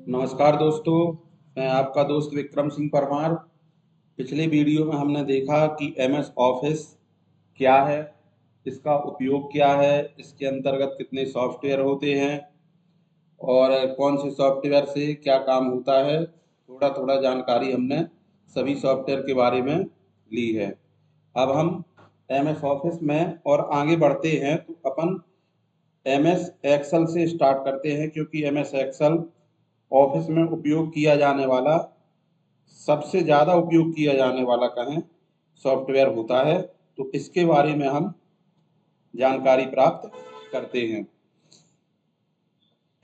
नमस्कार दोस्तों, मैं आपका दोस्त विक्रम सिंह परमार। पिछले वीडियो में हमने देखा कि एमएस ऑफिस क्या है, इसका उपयोग क्या है, इसके अंतर्गत कितने सॉफ्टवेयर होते हैं और कौन से सॉफ्टवेयर से क्या काम होता है। थोड़ा थोड़ा जानकारी हमने सभी सॉफ्टवेयर के बारे में ली है। अब हम एमएस ऑफिस में और आगे बढ़ते हैं तो अपन एमएस एक्सेल से स्टार्ट करते हैं, क्योंकि एमएस एक्सेल ऑफिस में उपयोग किया जाने वाला, सबसे ज़्यादा उपयोग किया जाने वाला कहें सॉफ्टवेयर होता है। तो इसके बारे में हम जानकारी प्राप्त करते हैं।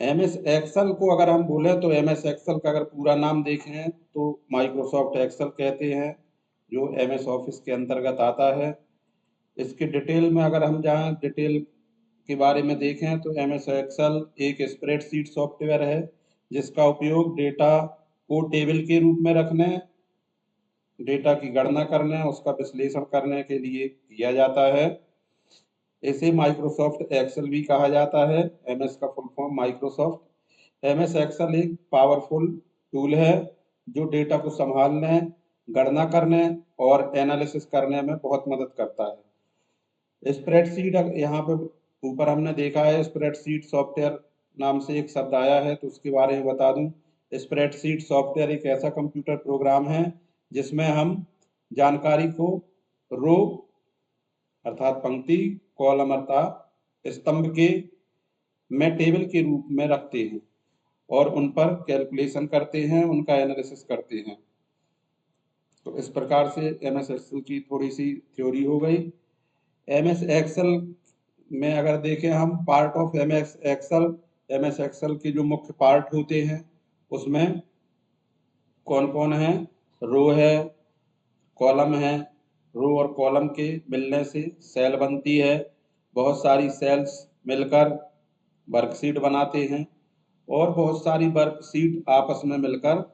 एमएस एक्सेल को अगर हम बोलें तो एमएस एक्सेल का अगर पूरा नाम देखें तो माइक्रोसॉफ्ट एक्सेल कहते हैं, जो एमएस ऑफिस के अंतर्गत आता है। इसके डिटेल में अगर हम जाएं, डिटेल के बारे में देखें तो एमएस एक्सेल एक स्प्रेडशीट सॉफ्टवेयर है, जिसका उपयोग डेटा को टेबल के रूप में रखने, डेटा की गणना करने, उसका विश्लेषण करने के लिए किया जाता है। इसे माइक्रोसॉफ्ट एक्सेल भी कहा जाता है। एमएस का full form Microsoft. MS Excel एक पावरफुल टूल है जो डेटा को संभालने, गणना करने और एनालिसिस करने में बहुत मदद करता है। स्प्रेडशीट, यहाँ पे ऊपर हमने देखा है स्प्रेडशीट सॉफ्टवेयर नाम से एक शब्द आया है, तो उसके बारे में बता दूं। स्प्रेडशीट सॉफ्टवेयर एक ऐसा कंप्यूटर प्रोग्राम है जिसमें हम जानकारी को रो अर्थात पंक्ति, कॉलम अर्थात स्तंभ के में टेबल के रूप में रखते हैं और उन पर कैलकुलेशन करते हैं, उनका एनालिसिस करते हैं। तो इस प्रकार से एमएस एक्सेल की थोड़ी सी थ्योरी हो गई। एमएस एक्सेल में अगर देखें हम part of MS Excel, MS Excel के जो मुख्य पार्ट होते हैं उसमें कौन कौन है? रो है, कॉलम है। रो और कॉलम के मिलने से सेल बनती है। बहुत सारी सेल्स मिलकर वर्कशीट बनाते हैं और बहुत सारी वर्कशीट आपस में मिलकर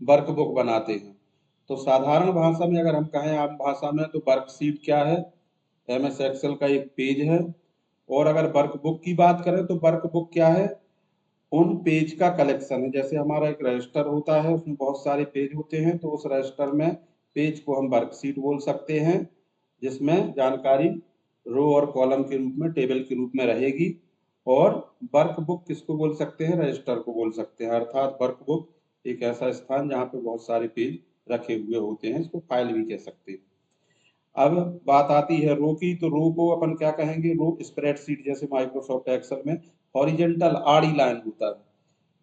वर्कबुक बनाते हैं। तो साधारण भाषा में अगर हम कहें, आम भाषा में, तो वर्कशीट क्या है? एमएस एक्सेल का एक पेज है। और अगर वर्कबुक की बात करें तो वर्कबुक क्या है? उन पेज का कलेक्शन है। जैसे हमारा एक रजिस्टर होता है, उसमें बहुत सारे पेज होते हैं, तो उस रजिस्टर में पेज को हम वर्कशीट बोल सकते हैं, जिसमें जानकारी रो और कॉलम के रूप में, टेबल के रूप में रहेगी। और वर्कबुक किसको बोल सकते हैं? रजिस्टर को बोल सकते हैं। अर्थात वर्कबुक एक ऐसा स्थान जहाँ पे बहुत सारे पेज रखे हुए होते हैं, इसको फाइल भी कह सकते हैं। अब बात आती है रो की, तो रो को अपन क्या कहेंगे? रो स्प्रेडशीट जैसे माइक्रोसॉफ्ट एक्सेल में हॉरिजेंटल आड़ी लाइन होता है।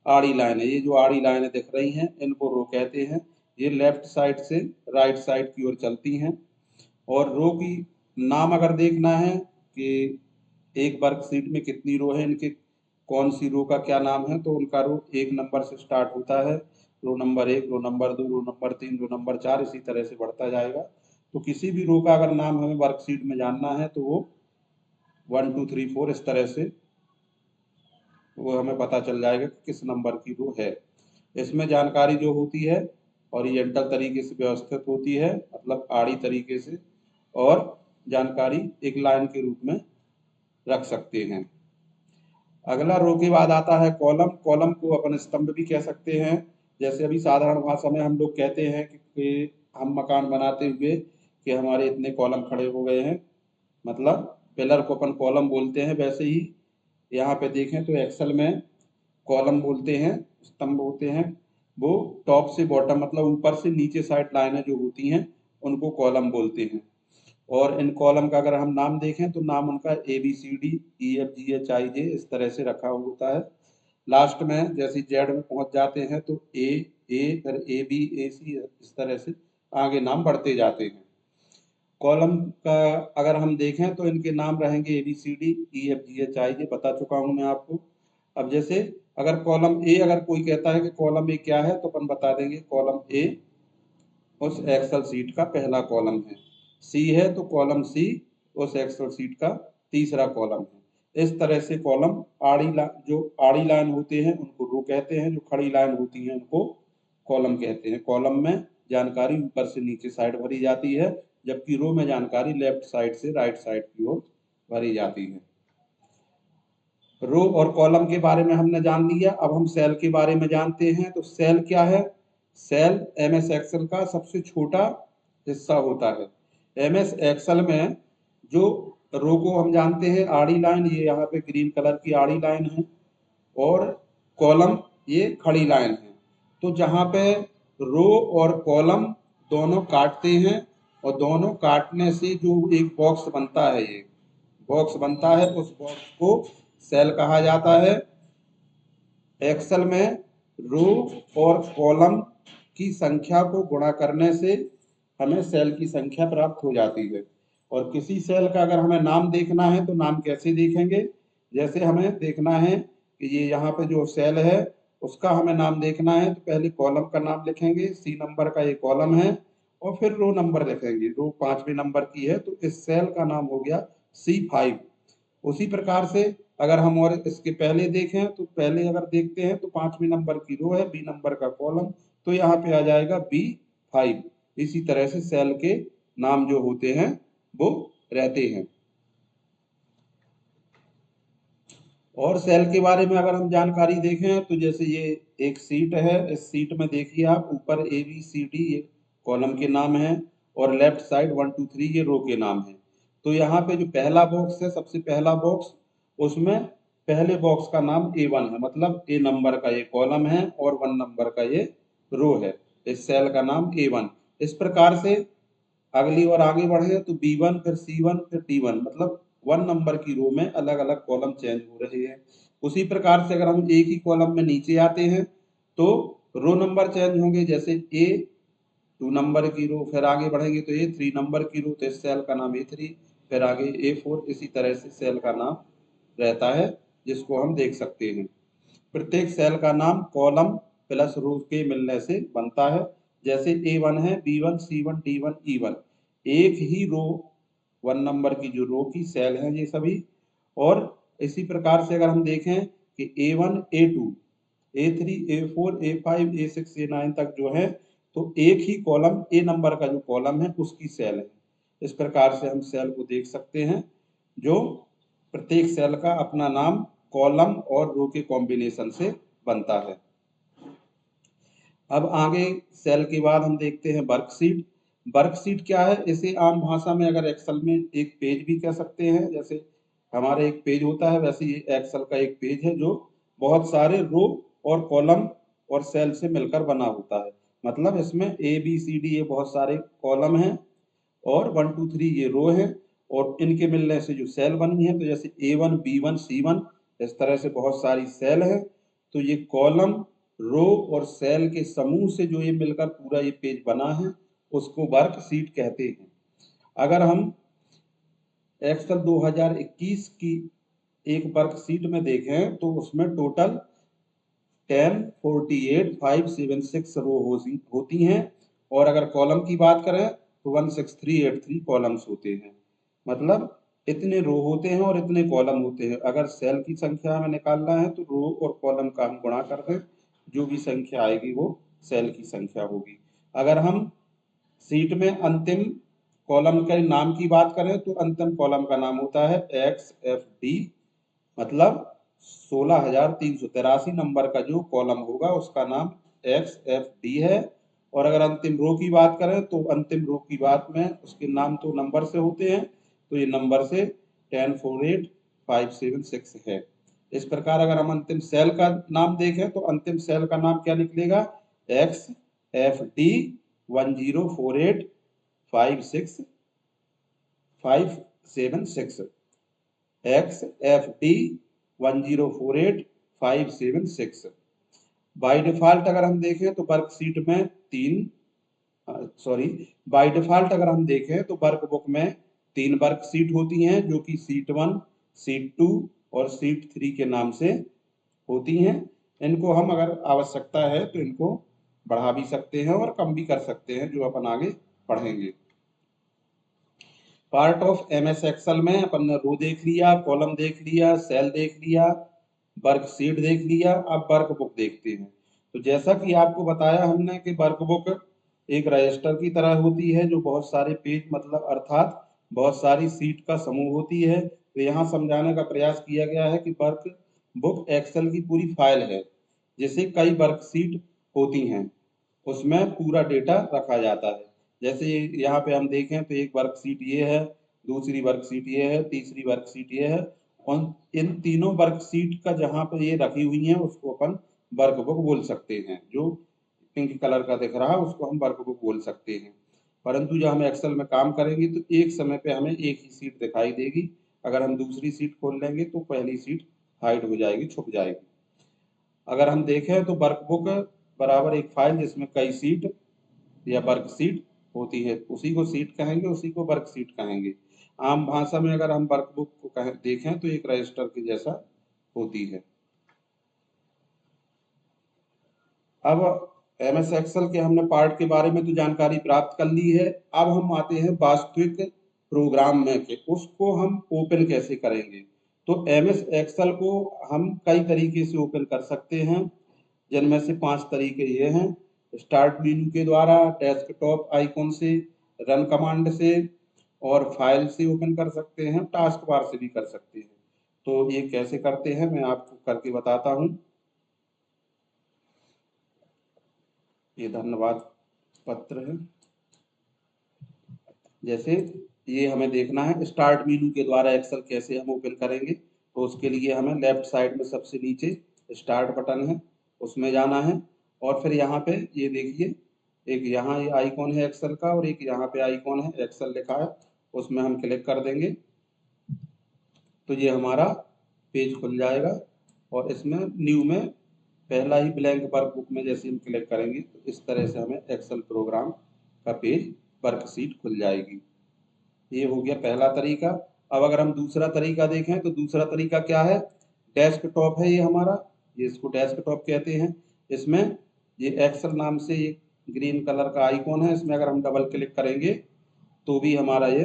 आड़ी लाइन है, ये जो आड़ी लाइनें दिख रही हैं इनको रो कहते हैं। ये लेफ्ट साइड से राइट साइड की ओर चलती हैं। और रो की नाम अगर देखना है कि एक वर्कशीट में कितनी रो है, इनके कौन सी रो का क्या नाम है, तो उनका रो एक नंबर से स्टार्ट होता है। Row number 1, row number 2, row number 3, row number 4, इसी तरह से बढ़ता जाएगा। तो किसी भी रो का अगर नाम हमें वर्कशीट में जानना है तो वो 1 2 3 4 इस तरह से वो हमें पता चल जाएगा कि किस नंबर की रो है। इसमें जानकारी जो होती है ओरिएंटल तरीके से व्यवस्थित होती है, मतलब आड़ी तरीके से, और जानकारी एक लाइन के रूप में रख सकते हैं। अगला रो के बाद आता है कॉलम। कॉलम को अपन स्तंभ भी कह सकते हैं। जैसे अभी साधारण भाषा में हम लोग कहते हैं कि हम मकान बनाते हुए कि हमारे इतने कॉलम खड़े हो गए हैं, मतलब पिलर को अपन कॉलम बोलते हैं। वैसे ही यहाँ पे देखें तो एक्सेल में कॉलम बोलते हैं, स्तंभ होते हैं। वो टॉप से बॉटम, मतलब ऊपर से नीचे साइड लाइनें जो होती हैं उनको कॉलम बोलते हैं। और इन कॉलम का अगर हम नाम देखें तो नाम उनका ABCDEFGHIJ इस तरह से रखा होता है। लास्ट में जैसे जेड में पहुंच जाते हैं तो ए फिर AB AC इस तरह से आगे नाम बढ़ते जाते हैं। कॉलम का अगर हम देखें तो इनके नाम रहेंगे ABCDEFGHIJ, बता चुका हूं मैं आपको। अब जैसे अगर कॉलम ए, अगर कोई कहता है कि कॉलम ए क्या है, तो अपन बता देंगे कॉलम ए उस एक्सेल सीट का पहला कॉलम है। सी है तो कॉलम सी उस एक्सेल सीट का तीसरा कॉलम है। इस तरह से कॉलम जो आड़ी लाइन होते हैं उनको रो कहते हैं, जो खड़ी लाइन होती हैं उनको कॉलम कहते हैं। कॉलम में जानकारी ऊपर से नीचे साइड भरी जाती है, जबकि रो में जानकारी लेफ्ट साइड से राइट साइड की ओर भरी जाती है। रो और कॉलम के बारे में हमने जान लिया। अब हम सेल के बारे में जानते हैं। तो सेल क्या है? सेल एमएस एक्सेल का सबसे छोटा हिस्सा होता है। एमएस एक्सेल में जो रो को हम जानते हैं आड़ी लाइन, ये यहाँ पे ग्रीन कलर की आड़ी लाइन है, और कॉलम ये खड़ी लाइन है। तो जहाँ पे रो और कॉलम दोनों काटते हैं और दोनों काटने से जो एक बॉक्स बनता है, ये बॉक्स बनता है, उस बॉक्स को सेल कहा जाता है। एक्सेल में रो और कॉलम की संख्या को गुणा करने से हमें सेल की संख्या प्राप्त हो जाती है। और किसी सेल का अगर हमें नाम देखना है तो नाम कैसे देखेंगे? जैसे हमें देखना है कि ये यहाँ पे जो सेल है उसका हमें नाम देखना है, तो पहले कॉलम का नाम लिखेंगे, सी नंबर का ये कॉलम है, और फिर रो नंबर लिखेंगे। रो 5वें नंबर की है तो इस सेल का नाम हो गया C5। उसी प्रकार से अगर हम और इसके पहले देखें तो पहले अगर देखते हैं तो 5वें नंबर की रो है, बी नंबर का कॉलम, तो यहाँ पे आ जाएगा B5। इसी तरह से सेल के नाम जो होते हैं वो रहते हैं। और सेल के बारे में अगर हम जानकारी देखें तो जैसे ये एक सीट है, इस सीट में देखिए आप ऊपर ABCD ये कॉलम के नाम है, और लेफ्ट साइड 1 2 3 ये रो के नाम है। तो यहाँ पे जो पहला बॉक्स है, सबसे पहला बॉक्स, उसमें पहले बॉक्स का नाम A1 है, मतलब A नंबर का ये कॉलम है और 1 नंबर का ये रो है। इस सेल का नाम A1। इस प्रकार से अगली और आगे बढ़े तो B1 फिर C1 फिर D1, मतलब 1 नंबर की रो में अलग अलग कॉलम चेंज हो रहे हैं। उसी प्रकार से अगर हम एक ही कॉलम में नीचे आते हैं तो रो नंबर चेंज होंगे। जैसे A2 नंबर की रो, फिर आगे बढ़ेंगे तो A3 नंबर की रो, तो इस सेल का नाम A3, फिर आगे A4, इसी तरह से सेल का नाम रहता है जिसको हम देख सकते हैं। प्रत्येक सेल का नाम कॉलम प्लस रो के मिलने से बनता है। जैसे A1 है, B1 C1 D1 E1, एक ही रो 1 नंबर की जो रो की सेल है ये सभी। और इसी प्रकार से अगर हम देखें कि A1 A2 A3 A4 A5 A6 A9 तक जो है, तो एक ही कॉलम A नंबर का जो कॉलम है उसकी सेल है। इस प्रकार से हम सेल को देख सकते हैं, जो प्रत्येक सेल का अपना नाम कॉलम और रो के कॉम्बिनेशन से बनता है। अब आगे सेल के बाद हम देखते हैं वर्कशीट। वर्कशीट क्या है? इसे आम भाषा में अगर एक्सेल में एक पेज भी कह सकते हैं। जैसे हमारे एक पेज होता है, वैसे ये एक्सेल का एक पेज है जो बहुत सारे रो और कॉलम और सेल से मिलकर बना होता है। मतलब इसमें ABCD ये बहुत सारे कॉलम हैं और 1 2 3 ये रो है, और इनके मिलने से जो सेल बनी है, तो जैसे A1 B1 C1 इस तरह से बहुत सारी सेल है। तो ये कॉलम, रो और सेल के समूह से जो ये मिलकर पूरा ये पेज बना है उसको वर्कशीट कहते हैं। अगर हम एक्सेल 2021 की एक वर्कशीट में देखें तो उसमें टोटल 10 48 576 रो होती हैं, और अगर कॉलम की बात करें तो 16383 कॉलम्स होते हैं। मतलब इतने रो होते हैं और इतने कॉलम होते हैं। अगर सेल की संख्या हमें निकालना है तो रो और कॉलम का हम गुणा कर दें, जो भी संख्या आएगी वो सेल की संख्या होगी। अगर हम सीट में अंतिम कॉलम के नाम की बात करें तो अंतिम कॉलम का नाम होता है XFD, मतलब 16,383 नंबर का जो कॉलम होगा उसका नाम XFD है। और अगर अंतिम रो की बात करें तो अंतिम रो की बात में उसके नाम तो नंबर से होते हैं, तो ये नंबर से 10 48 576 है। इस प्रकार अगर हम अंतिम सेल का नाम देखें तो अंतिम सेल का नाम क्या निकलेगा? XFD 1048 576 XFD 1048 576। बाय डिफॉल्ट अगर हम देखें तो वर्कशीट में बाय डिफॉल्ट अगर हम देखें तो वर्कबुक में 3 वर्कशीट होती हैं, जो कि शीट 1, शीट 2 और शीट 3 के नाम से होती हैं। इनको हम अगर आवश्यकता है तो इनको बढ़ा भी सकते हैं और कम भी कर सकते हैं, जो अपन आगे पढ़ेंगे। पार्ट ऑफ MS एक्सेल में अपन ने रो देख लिया, कॉलम देख लिया, सेल देख लिया, वर्कशीट देख लिया। अब वर्कबुक देखते हैं। तो जैसा कि आपको बताया हमने कि वर्कबुक एक रजिस्टर की तरह होती है, जो बहुत सारे पेज, मतलब अर्थात बहुत सारी सीट का समूह होती है। तो यहाँ समझाने का प्रयास किया गया है कि वर्क बुक एक्सेल की पूरी फाइल है, जिसे कई वर्कशीट होती हैं, उसमें पूरा डेटा रखा जाता है। जैसे यहाँ पे हम देखें तो एक वर्कशीट ये है, दूसरी वर्कशीट ये है, तीसरी वर्कशीट ये है, और इन तीनों वर्कशीट का जहाँ पे ये रखी हुई है उसको अपन वर्कबुक बोल सकते हैं। जो पिंक कलर का दिख रहा है उसको हम वर्कबुक बोल सकते हैं। परंतु जब हम एक्सेल में काम करेंगे तो एक समय पे हमें एक ही सीट दिखाई देगी। अगर हम दूसरी सीट खोल लेंगे तो पहली सीट हाइड हो जाएगी, छुप जाएगी। अगर हम देखें तो वर्कबुक बराबर एक फाइल जिसमें कई सीट या वर्कशीट होती है, उसी को सीट कहेंगे, उसी को वर्कशीट कहेंगे। आम भाषा में अगर हम वर्कबुक को देखें तो एक रजिस्टर के जैसा होती है। अब एमएस एक्सेल के हमने पार्ट के बारे में तो जानकारी प्राप्त कर ली है। अब हम आते हैं वास्तविक प्रोग्राम में के उसको हम ओपन कैसे करेंगे। तो एमएस एक्सेल को हम कई तरीके से ओपन कर सकते हैं, जिनमें से 5 तरीके ये हैं। स्टार्ट मेन्यू के द्वारा, डेस्कटॉप आइकॉन से, रन कमांड से, और फाइल से ओपन कर सकते हैं, टास्क बार से भी कर सकते हैं। तो ये कैसे करते हैं मैं आपको करके बताता हूँ। ये धन्यवाद पत्र है। जैसे ये हमें देखना है स्टार्ट मेन्यू के द्वारा एक्सेल कैसे हम ओपन करेंगे। तो उसके लिए हमें लेफ्ट साइड में सबसे नीचे स्टार्ट बटन है, उसमें जाना है, और फिर यहाँ पे ये देखिए एक यहाँ ये आइकॉन है एक्सेल का, और एक यहाँ पे आइकॉन है एक्सेल लिखा है, उसमें हम क्लिक कर देंगे तो ये हमारा पेज खुल जाएगा। और इसमें न्यू में पहला ही ब्लैंक वर्कबुक में जैसे हम क्लिक करेंगे तो इस तरह से हमें एक्सेल प्रोग्राम का पेज वर्कशीट खुल जाएगी। ये हो गया पहला तरीका। अब अगर हम दूसरा तरीका देखें तो दूसरा तरीका क्या है, डेस्कटॉप है ये हमारा, ये इसको डेस्कटॉप कहते हैं। इसमें ये एक्सेल नाम से एक ग्रीन कलर का आइकॉन है, इसमें अगर हम डबल क्लिक करेंगे तो भी हमारा ये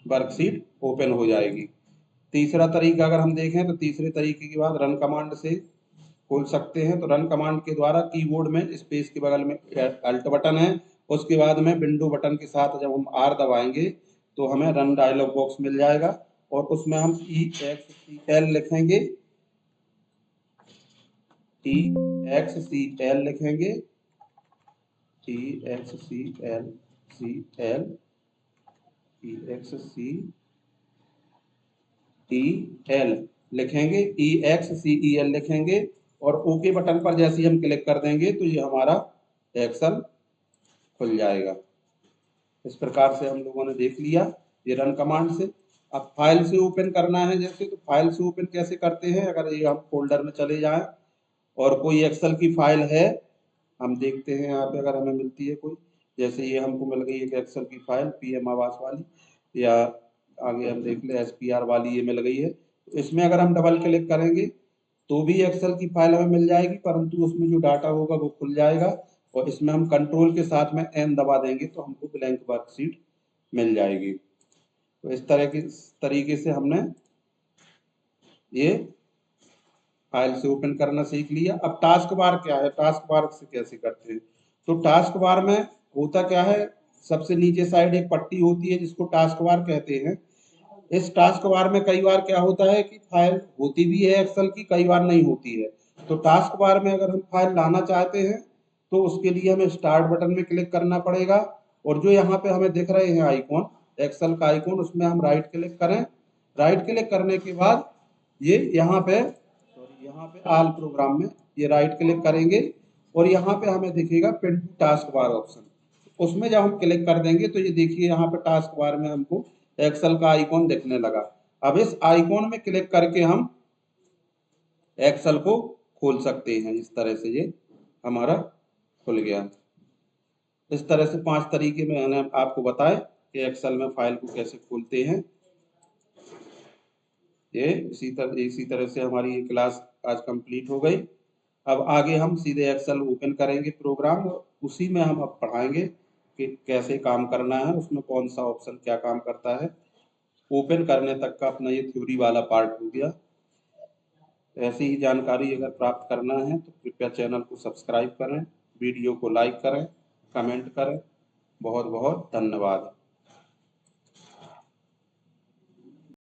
वर्कशीट ओपन हो जाएगी। तीसरा तरीका अगर हम देखें तो तीसरे तरीके के बाद रन कमांड से खोल सकते हैं। तो रन कमांड के द्वारा कीबोर्ड में स्पेस के बगल में अल्ट बटन है, उसके बाद में विंडो बटन के साथ जब हम आर दबाएंगे तो हमें रन डायलॉग बॉक्स मिल जाएगा, और उसमें हम EXCL लिखेंगे, EXCL लिखेंगे, EXCL लिखेंगे, EXCEL लिखेंगे, और ओके बटन पर जैसे ही हम क्लिक कर देंगे तो ये हमारा एक्सेल खुल जाएगा। इस प्रकार से हम लोगों ने देख लिया ये रन कमांड से। अब फाइल से ओपन करना है जैसे, तो फाइल से ओपन कैसे करते हैं। अगर ये हम फोल्डर में चले जाएं और कोई एक्सेल की फाइल है, हम देखते हैं यहाँ पे अगर हमें मिलती है कोई, जैसे ये हमको मिल गई एक एक्सेल की फाइल PM आवास वाली, या आगे हम देख ले SPR वाली ये मिल गई है। तो इसमें अगर हम डबल क्लिक करेंगे तो भी एक्सेल की फाइल हमें मिल जाएगी, परंतु उसमें जो डाटा होगा वो खुल जाएगा, और इसमें हम कंट्रोल के साथ में N दबा देंगे तो हमको ब्लैंक वर्कशीट मिल जाएगी। तो इस तरह की तरीके से हमने ये फाइल से ओपन करना सीख लिया। अब टास्क बार क्या है, टास्क बार से कैसे करते हैं। तो टास्क बार में होता क्या है, सबसे नीचे साइड एक पट्टी होती है जिसको टास्क बार कहते हैं। इस टास्क बार में कई बार क्या होता है कि फाइल होती भी है एक्सेल की, कई बार नहीं होती है। तो टास्क बार में अगर हम फाइल लाना चाहते हैं तो उसके लिए हमें स्टार्ट बटन में क्लिक करना पड़ेगा, और जो यहाँ पे हमें दिख रहे हैं आइकॉन, एक्सेल का आइकॉन, उसमें हम राइट क्लिक करें। राइट क्लिक करने के बाद ये यहाँ पे ऑल प्रोग्राम में ये राइट क्लिक करेंगे, और यहाँ पे हमें दिखेगा pin to taskbar option, उसमें जब हम क्लिक कर देंगे तो ये देखिए यहाँ पे टास्क बार में हमको एक्सेल का आइकॉन दिखने लगा। अब इस आइकॉन में क्लिक करके हम एक्सेल को खोल सकते हैं। इस तरह से ये हमारा खुल गया। इस तरह से 5 तरीके में मैंने आपको बताए कि एक्सेल में फाइल को कैसे खोलते हैं। ये इसी तरह से हमारी ये क्लास आज कंप्लीट हो गई। अब आगे हम सीधे एक्सेल ओपन करेंगे प्रोग्राम, और उसी में हम अब पढ़ाएंगे कि कैसे काम करना है, उसमें कौन सा ऑप्शन क्या काम करता है। ओपन करने तक का अपना ये थ्योरी वाला पार्ट हो गया। ऐसी ही जानकारी अगर प्राप्त करना है तो कृपया चैनल को सब्सक्राइब करें, वीडियो को लाइक करें, कमेंट करें। बहुत बहुत धन्यवाद।